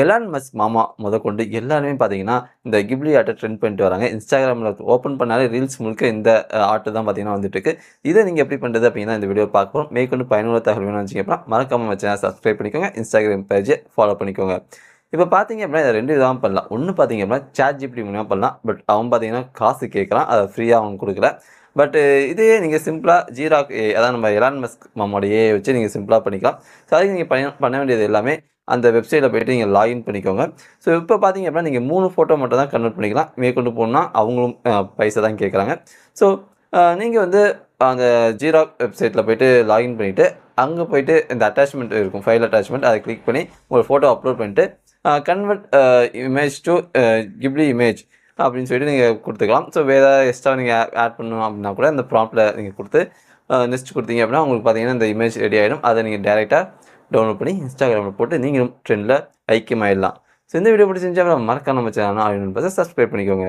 Elon Musk மாமா முதற்கொண்டு எல்லாருமே பார்த்தீங்கன்னா, இந்த கிப்லி ஆர்ட்ட ட்ரெண்ட் பண்ணிட்டு வராங்க. Instagramல ஓப்பன் பண்ணாலே ரீல்ஸ் முழுக்க இந்த ஆர்ட் தான் பார்த்தீங்கன்னா வந்துட்டுருக்கு. இத நீங்க எப்படி பண்றது அப்படின்னு தான் இந்த வீடியோ பார்க்க போறோம். மேற்கொண்டு பயனுள்ள தகவல் வேணும்னு நினைச்சீங்க அப்படின்னா, மறக்காம நம்ம சேனல சப்ஸ்கிரைப் பண்ணிக்கோங்க. Instagram பேஜ ஃபாலோ பண்ணிக்கோங்க. இப்ப பார்த்தீங்க அப்படின்னா, இத 2 விதமா பண்ணலாம். ஒண்ணு பார்த்தீங்க அப்படின்னா, ChatGPT மூலியமா பண்ணலாம். பட் அவன் பார்த்தீங்கன்னா காசு கேட்கறான். அத ஃப்ரீயா அவன் குடுக்கல. பட் இதையே நீங்க சிம்பிளா ஜிராக் அதான் நம்ம எலான் மஸ்க் மாமாவோட ஏஐ வச்சு நீங்க சிம்பிளா பண்ணிக்கலாம். ஸோ அதுக்கு நீங்க பண்ண வேண்டியது எல்லாமே அந்த வெப்சைட்ல போயிட்டு நீங்க லாகின் பண்ணிக்கோங்க. ஸோ இப்ப பார்த்தீங்க அப்படின்னா, நீங்க 3 ஃபோட்டோ மட்டும் தான் கன்வெர்ட் பண்ணிக்கலாம். மேற்கொண்டு போணும்னா அவங்களும் பைசா தான் கேட்கறாங்க. ஸோ நீங்க வந்து அந்த ஜிராக் வெப்சைட்ல போயிட்டு லாகின் பண்ணிட்டு, அங்க போயிட்டு இந்த அட்டாச்மென்ட் இருக்கும். ஃபைல் அட்டாச்மென்ட் அத கிளிக் பண்ணி உங்க ஃபோட்டோ அப்லோட் பண்ணிட்டு, convert image to Ghibli image அப்படின்னு சொல்லிட்டு நீங்க குடுத்துக்கலாம். ஸோ வேற ஏதாவது எக்ஸ்ட்ரா நீங்க ஆட் பண்ணணும் அப்படின்னா கூட இந்த ப்ராம்ப்ட்ல நீங்க குடுத்து நெக்ஸ்ட் குடுத்தீங்க அப்படின்னா, உங்களுக்கு பார்த்தீங்கன்னா இந்த இமேஜ் ரெடி ஆயிடும். அத நீங்க டைரக்ட்டா டவுன்லோட் பண்ணி Instagramல போட்டு நீங்களும் ட்ரெண்ட்ல ஐக்கியமாயிடலாம். ஸோ இந்த வீடியோ பிடிச்சிருந்துச்சா மறக்காம நம்ம சேனல சப்ஸ்கிரைப் பண்ணிக்கோங்க.